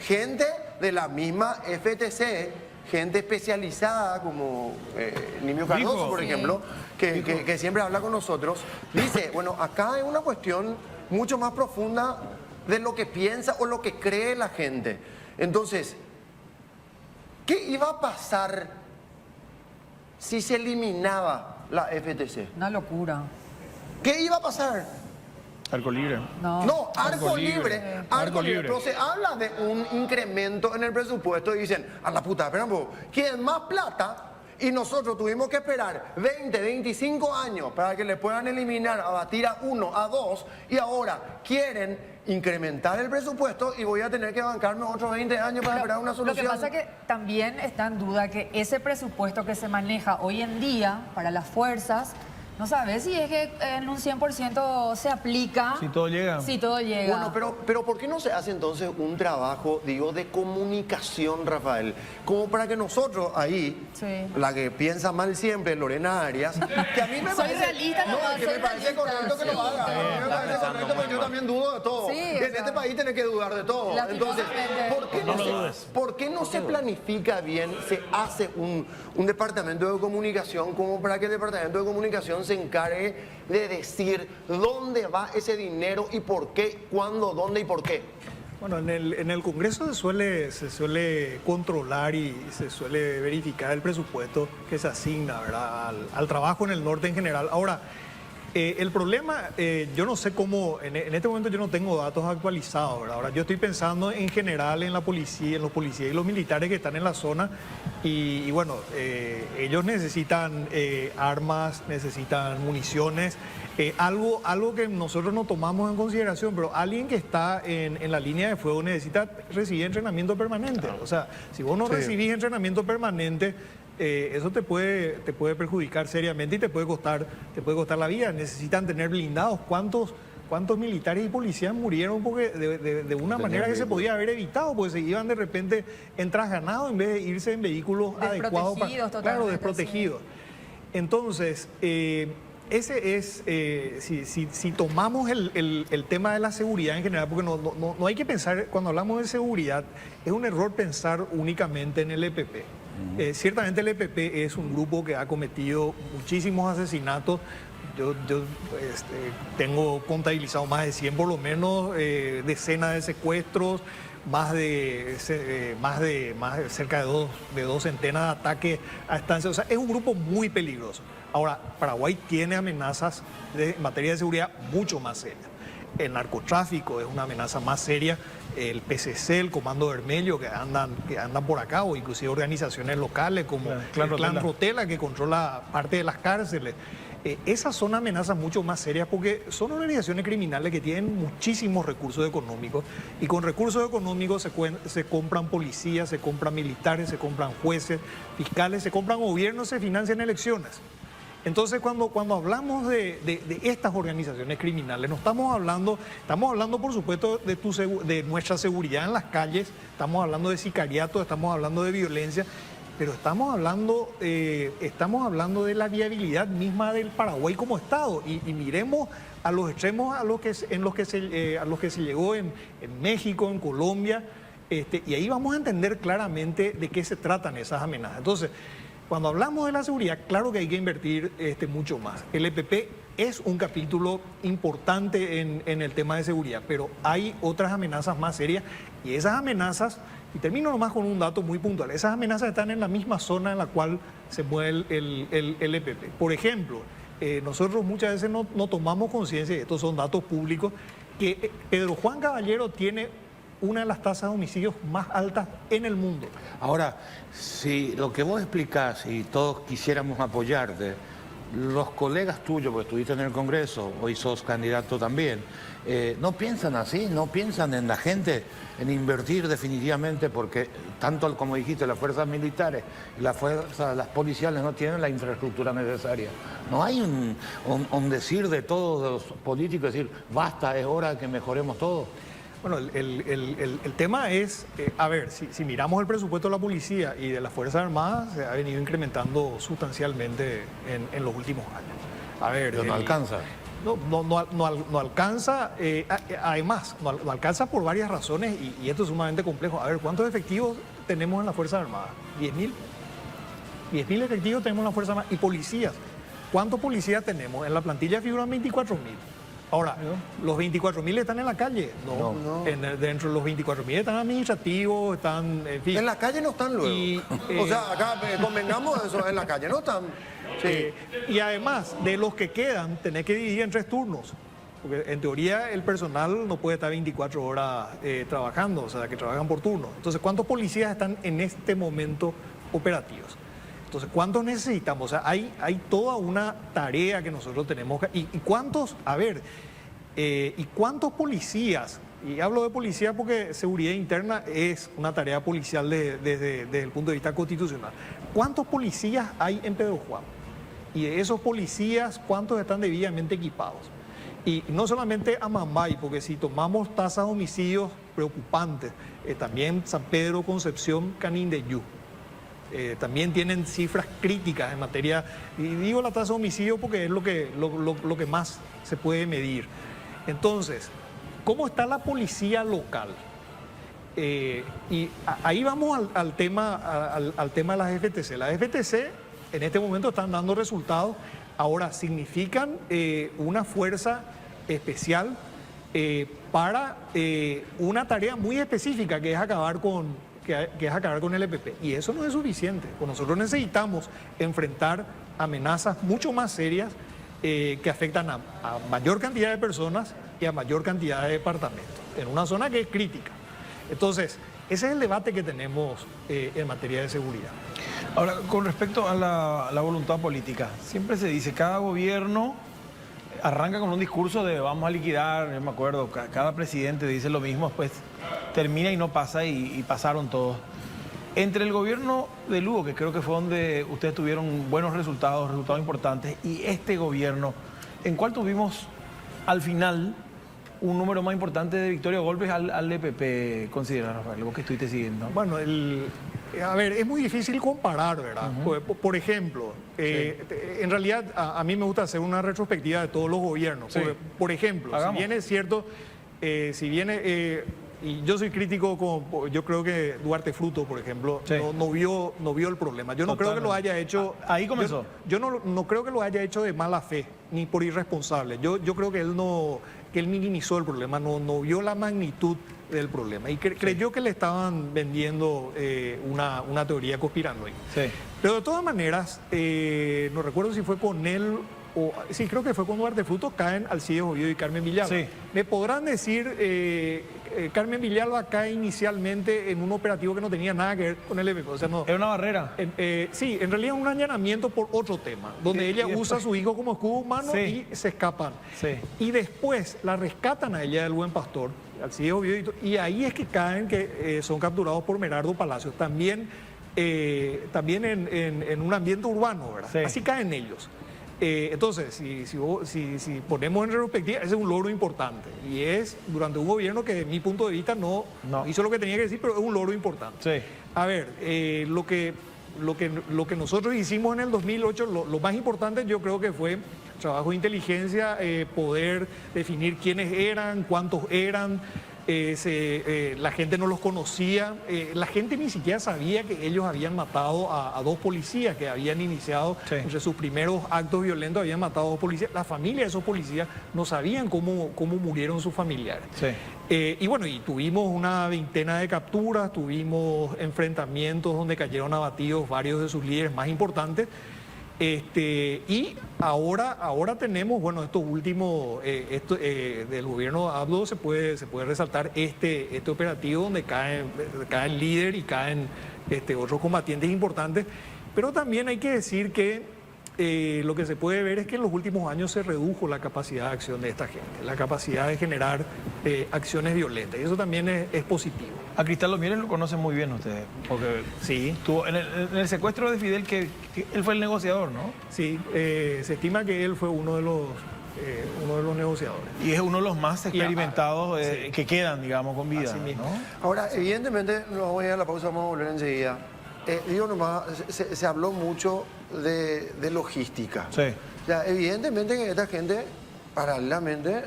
Gente de la misma FTC, gente especializada como Nimio Cardoso,
Dijo.
por ejemplo, que siempre habla con nosotros, dice, bueno, acá hay una cuestión mucho más profunda de lo que piensa o lo que cree la gente. Entonces, ¿qué iba a pasar si se eliminaba la FTC?
Una locura.
¿Qué iba a pasar?
Arco libre.
No, arco
Arco
libre.
libre.
Arco
Arco
libre.
libre.
Pero se habla de un incremento en el presupuesto y dicen, a la puta, espera un poco, quieren más plata y nosotros tuvimos que esperar 20, 25 años para que le puedan eliminar, abatir a 1, a 2 y ahora quieren incrementar el presupuesto y voy a tener que bancarme otros 20 años para esperar una
Lo
solución.
que pasa es que también está en duda que ese presupuesto que se maneja hoy en día para las fuerzas, no sabes si es que en un 100% se aplica.
Si todo llega.
Si todo llega.
Bueno, pero ¿por qué no se hace entonces un trabajo, digo, de comunicación, Rafael? Como para que nosotros ahí,
Sí.
la que piensa mal siempre, Lorena Arias, que a mí me
Soy
parece...
realista,
no,
nomás,
que me
soy
parece
realista.
correcto que lo haga. A mí me parece
pensando
correcto
muy
porque yo
mal.
también dudo de todo.
Sí,
en
o sea,
este país tenés que dudar de todo. Entonces,
lastimosamente.
¿por qué no se planifica bien, se hace un departamento de comunicación como para que el departamento de comunicación se encargue de decir dónde va ese dinero y por qué, cuándo, dónde y por qué?
Bueno, en el Congreso se suele controlar y se suele verificar el presupuesto que se asigna, ¿verdad?, al trabajo en el norte en general. Ahora, el problema, yo no sé cómo, en este momento yo no tengo datos actualizados, ¿verdad? Ahora, yo estoy pensando en general en la policía, en los policías y los militares que están en la zona y bueno, ellos necesitan armas, necesitan municiones, algo que nosotros no tomamos en consideración, pero alguien que está en la línea de fuego necesita recibir entrenamiento permanente. O sea, si vos no recibís entrenamiento permanente, eso te puede perjudicar seriamente y te puede costar la vida. Necesitan tener blindados. ¿Cuántos militares y policías murieron porque de una manera que se podía haber evitado? Porque se iban de repente en trasganados en vez de irse en vehículos adecuados.
Desprotegidos
Claro,
totalmente,
desprotegidos. Entonces, ese es, si tomamos el tema de la seguridad en general, porque no hay que pensar, cuando hablamos de seguridad, es un error pensar únicamente en el EPP. Ciertamente el EPP es un grupo que ha cometido muchísimos asesinatos. Yo tengo contabilizado más de 100 por lo menos, decenas de secuestros, más de cerca de dos centenas de ataques a estancias. O sea, es un grupo muy peligroso. Ahora, Paraguay tiene amenazas en materia de seguridad mucho más serias. El narcotráfico es una amenaza más seria. El PCC, el Comando Vermelho, que andan por acá, o inclusive organizaciones locales como el Clan Rotela, que controla parte de las cárceles. Esas son amenazas mucho más serias porque son organizaciones criminales que tienen muchísimos recursos económicos y con recursos económicos se compran policías, se compran militares, se compran jueces, fiscales, se compran gobiernos, se financian elecciones. Entonces, cuando hablamos de estas organizaciones criminales, no estamos hablando por supuesto de nuestra seguridad en las calles, estamos hablando de sicariato, estamos hablando de violencia, pero estamos hablando de la viabilidad misma del Paraguay como Estado y miremos a los extremos a los que se llegó en México, en Colombia, y ahí vamos a entender claramente de qué se tratan esas amenazas. Entonces, cuando hablamos de la seguridad, claro que hay que invertir mucho más. El EPP es un capítulo importante en el tema de seguridad, pero hay otras amenazas más serias y esas amenazas, y termino nomás con un dato muy puntual, esas amenazas están en la misma zona en la cual se mueve el EPP. Por ejemplo, nosotros muchas veces no tomamos conciencia, y estos son datos públicos, que Pedro Juan Caballero tiene una de las tasas de homicidios más altas en el mundo.
Ahora, si lo que vos explicás y todos quisiéramos apoyarte, los colegas tuyos, porque estuviste en el Congreso, hoy sos candidato también, no piensan así, no piensan en la gente, en invertir definitivamente, porque tanto como dijiste, las fuerzas militares y las policiales no tienen la infraestructura necesaria. No hay un decir de todos los políticos, decir, basta, es hora de que mejoremos todo.
Bueno, el tema es, a ver, si miramos el presupuesto de la policía y de las Fuerzas Armadas, se ha venido incrementando sustancialmente en los últimos años. A ver,
pero no alcanza.
No alcanza, además, no alcanza por varias razones y esto es sumamente complejo. A ver, ¿cuántos efectivos tenemos en las Fuerzas Armadas? 10.000. 10.000 efectivos tenemos en las Fuerzas Armadas y policías. ¿Cuántos policías tenemos? En la plantilla figuran 24.000. Ahora, ¿los 24.000 están en la calle? No. Dentro de los 24.000 están administrativos, están... En fin.
En la calle no están luego. O sea, acá convengamos de eso, en la calle no están. Sí.
Y además, de los que quedan, tenés que dividir en 3 turnos. Porque en teoría el personal no puede estar 24 horas trabajando, o sea, que trabajan por turno. Entonces, ¿cuántos policías están en este momento operativos? Entonces, ¿cuántos necesitamos? O sea, hay toda una tarea que nosotros tenemos. ¿Y cuántos, a ver, y cuántos policías y hablo de policía porque seguridad interna es una tarea policial desde el punto de vista constitucional. ¿Cuántos policías hay en Pedro Juan? Y de esos policías, ¿cuántos están debidamente equipados? Y no solamente Amambay, porque si tomamos tasas de homicidios preocupantes, también San Pedro, Concepción, Canindeyú. También tienen cifras críticas en materia, y digo la tasa de homicidio porque es lo que más se puede medir. Entonces, ¿cómo está la policía local? Y ahí vamos al tema de las FTC. Las FTC en este momento están dando resultados. Ahora, significan una fuerza especial para una tarea muy específica que es acabar con el EPP. Y eso no es suficiente. Pues nosotros necesitamos enfrentar amenazas mucho más serias que afectan a mayor cantidad de personas y a mayor cantidad de departamentos, en una zona que es crítica. Entonces, ese es el debate que tenemos en materia de seguridad.
Ahora, con respecto a la voluntad política, siempre se dice, cada gobierno arranca con un discurso de vamos a liquidar, yo me acuerdo, cada presidente dice lo mismo, después termina y no pasa y pasaron todos. Entre el gobierno de Lugo, que creo que fue donde ustedes tuvieron buenos resultados importantes, y este gobierno, ¿en cuál tuvimos al final un número más importante de victoria o golpes al EPP, considera, Rafael, vos que estuviste siguiendo?
Bueno, a ver, es muy difícil comparar, ¿verdad? Por ejemplo, en realidad a mí me gusta hacer una retrospectiva de todos los gobiernos.
Sí.
Por ejemplo,
Hagamos.
si bien es cierto, y yo soy crítico, yo creo que Duarte Fruto, por ejemplo,
Sí.
no vio el problema. Yo no creo que lo haya hecho...
Ahí comenzó.
Yo no creo que lo haya hecho de mala fe, ni por irresponsable. Yo creo que él minimizó el problema, no vio la magnitud del problema y creyó que le estaban vendiendo una teoría conspiranoica.
Sí.
Pero de todas maneras, no recuerdo si fue con él o... Sí, creo que fue con Duarte Fruto, caen Alcides Oviedo y Carmen Villalba.
Sí.
Me podrán decir, Carmen Villalba cae inicialmente en un operativo que no tenía nada que ver con el EPP. O sea, no...
¿Es una barrera?
Sí, en realidad es un allanamiento por otro tema, donde ella usa a su hijo como escudo humano
Sí.
y se escapan.
Sí.
Y después la rescatan a ella del Buen Pastor, Alcides Oviedo, y ahí es que caen, que son capturados por Merardo Palacios, también en un ambiente urbano, ¿verdad?
Sí.
Así caen ellos. Entonces, si ponemos en retrospectiva, ese es un logro importante. Y es durante un gobierno que, de mi punto de vista, no hizo lo que tenía que decir, pero es un logro importante.
Sí.
A ver, lo que nosotros hicimos en el 2008, lo más importante yo creo que fue trabajo de inteligencia, poder definir quiénes eran, cuántos eran. La gente no los conocía, la gente ni siquiera sabía que ellos habían matado a dos policías que habían iniciado,
Sí.
entre sus primeros actos violentos habían matado a dos policías. La familia de esos policías no sabían cómo murieron sus familiares.
Sí.
Y bueno, y tuvimos una veintena de capturas, tuvimos enfrentamientos donde cayeron abatidos varios de sus líderes más importantes. Y ahora tenemos, bueno, estos últimos, del gobierno Abdo se puede resaltar este operativo donde cae el líder y caen otros combatientes importantes, pero también hay que decir que lo que se puede ver es que en los últimos años se redujo la capacidad de acción de esta gente, la capacidad de generar acciones violentas, y eso también es positivo.
A Cristal Lomieres lo conocen muy bien ustedes, porque
Sí.
estuvo en el secuestro de Fidel, que él fue el negociador, ¿no?
Sí, se estima que él fue uno de los negociadores.
Y es uno de los más experimentados
sí.
que quedan, digamos, con vida,
Así mismo.
¿no?
Ahora, evidentemente, nos vamos a ir a la pausa, vamos a volver enseguida. Digo nomás, se habló mucho de logística.
Sí.
Ya, evidentemente que esta gente paralelamente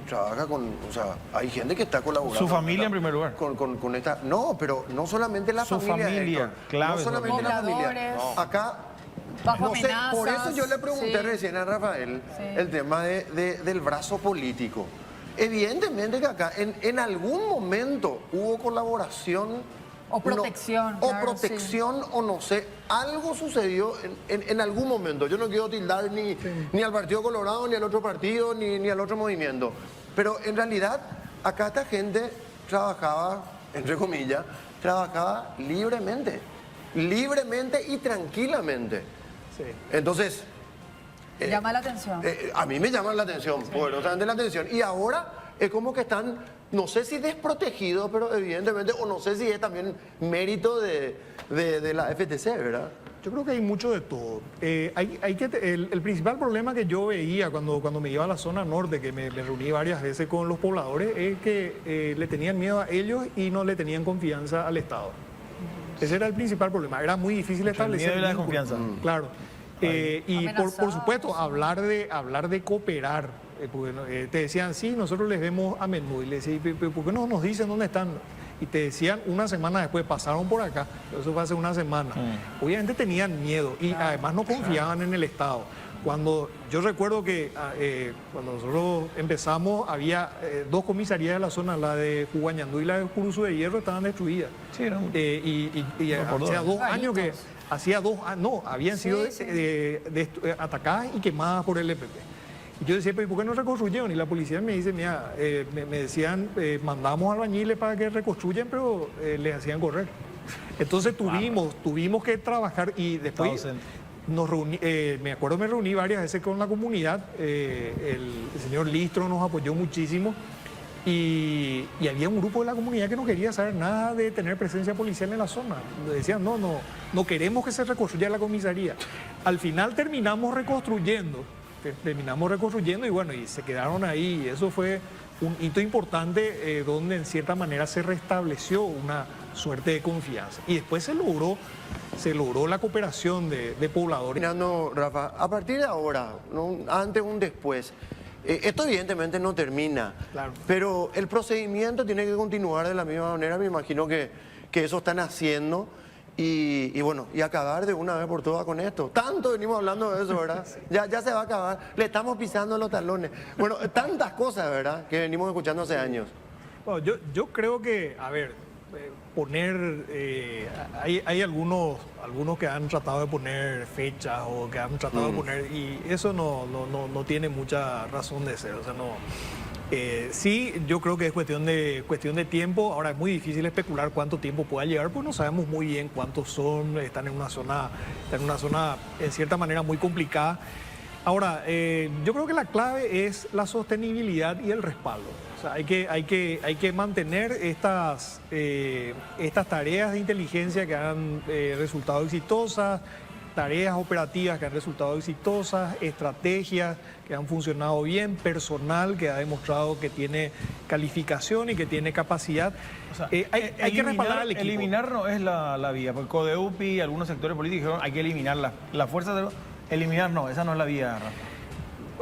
trabaja con, o sea, hay gente que está colaborando.
Su familia en primer lugar.
Con esta, no, pero no solamente la
Su
familia.
familia,
Héctor,
clave,
no
su
solamente la familia.
Pobladores.
No. Acá,
Bajo
no sé, por eso
amenazas,
yo le pregunté
sí.
recién a Rafael
Sí.
el tema del brazo político. Evidentemente que acá en algún momento hubo colaboración.
O protección,
O
claro,
protección, o no sé, algo sucedió en algún momento. Yo no quiero tildar ni al Partido Colorado, ni al otro partido, ni al otro movimiento. Pero en realidad, acá esta gente trabajaba, entre comillas, trabajaba libremente y tranquilamente.
Sí.
Entonces,
Llama la atención.
a mí me llama la atención, poderosamente la atención. Y ahora es como que están, no sé si desprotegidos, pero evidentemente, o no sé si es también mérito de la FTC, ¿verdad?
Yo creo que hay mucho de todo. El principal problema que yo veía cuando me iba a la zona norte, que me reuní varias veces con los pobladores, es que le tenían miedo a ellos y no le tenían confianza al Estado. Ese era el principal problema. Era muy difícil establecer
miedo y la
vínculos.
desconfianza.
Claro. Y por supuesto, hablar de cooperar. Porque, te decían, sí, nosotros les vemos a menudo. Y le decía, ¿por qué no nos dicen dónde están? Y te decían una semana después, pasaron por acá. Eso fue hace una semana. Obviamente tenían miedo y además no confiaban en el Estado. Cuando yo recuerdo que cuando nosotros empezamos, había dos comisarías de la zona, la de Juguañandú y la de Curuzu de Hierro, estaban destruidas.
Sí, ¿no?
Hacía 2 años que... habían sido atacadas y quemadas por el EPP. Y yo decía, ¿pero por qué no reconstruyeron? Y la policía me dice, mira, me decían, mandamos albañiles para que reconstruyan, pero les hacían correr. Entonces tuvimos que trabajar y después me acuerdo me reuní varias veces con la comunidad, el señor Listro nos apoyó muchísimo y había un grupo de la comunidad que no quería saber nada de tener presencia policial en la zona. Decían, no queremos que se reconstruya la comisaría. Al final terminamos reconstruyendo y bueno, y se quedaron ahí. Y eso fue un hito importante donde en cierta manera se restableció una suerte de confianza. Y después se logró la cooperación de pobladores.
Terminando, Rafa, a partir de ahora, un antes, un después, esto evidentemente no termina,
Claro.
pero el procedimiento tiene que continuar de la misma manera. Me imagino que eso están haciendo. Y bueno, y acabar de una vez por todas con esto. Tanto venimos hablando de eso, ¿verdad? Ya se va a acabar. Le estamos pisando los talones. Bueno, tantas cosas, ¿verdad? Que venimos escuchando hace años.
Bueno, yo creo que, a ver, hay algunos que han tratado de poner fechas o que han tratado de poner, y eso no tiene mucha razón de ser. O sea, no. Sí, yo creo que es cuestión de tiempo. Ahora es muy difícil especular cuánto tiempo pueda llegar, pues no sabemos muy bien cuántos son, están en una zona en cierta manera muy complicada. Ahora, yo creo que la clave es la sostenibilidad y el respaldo. O sea, hay que mantener estas tareas de inteligencia que han resultado exitosas, tareas operativas que han resultado exitosas, estrategias que han funcionado bien, personal que ha demostrado que tiene calificación y que tiene capacidad.
O sea,
hay que respaldar al equipo.
Eliminar no es la vía, porque CODEUPI y algunos sectores políticos dijeron hay que eliminar la fuerza de eliminar no, esa no es la vía, Rafa.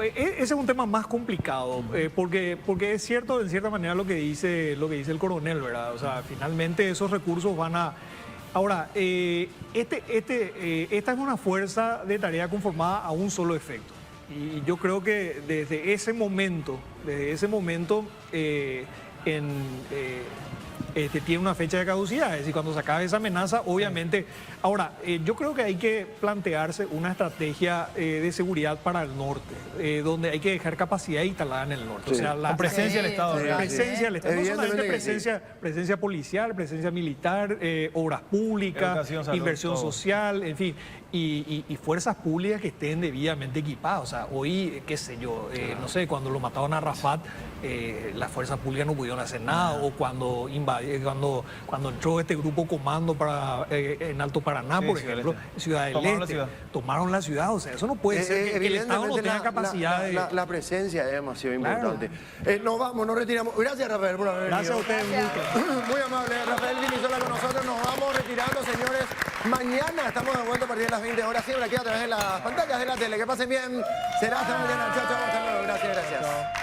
Ese es un tema más complicado, porque es cierto, en cierta manera, lo que dice el coronel, ¿verdad? O sea, finalmente esos recursos van a... Ahora, esta es una fuerza de tarea conformada a un solo efecto. Y yo creo que desde ese momento, tiene una fecha de caducidad. Es decir, cuando se acabe esa amenaza, obviamente... Ahora, yo creo que hay que plantearse una estrategia de seguridad para el norte, donde hay que dejar capacidad instalada en el norte.
Sí.
O sea,
Con presencia del Estado.
Presencia del Estado. No solamente
Evidentemente
presencia policial, presencia militar, obras públicas,
Educación, salud,
inversión
todo.
social, en fin. Y fuerzas públicas que estén debidamente equipadas. O sea, hoy, qué sé yo, no sé, cuando lo mataron a Rafat, las fuerzas públicas no pudieron hacer nada. O cuando entró este grupo comando en Alto Paraná,
Sí,
por
Ciudad
ejemplo,
del Este.
Ciudad del
Tomaron la
Este,
ciudad.
tomaron la ciudad. O sea, eso no puede ser que el Estado no tenga capacidad de...
La presencia es demasiado
Claro.
importante. Nos retiramos. Gracias, Rafael, por haber
Gracias a
venido.
ustedes, un gusto.
Muy amable, Rafael Vinizola con nosotros. Nos vamos retirando, señores. Mañana estamos de vuelta a partir de las 20 horas, siempre aquí a través de las pantallas de la tele. Que pasen bien. Será hasta mañana. Chao, chao. Hasta luego. Gracias.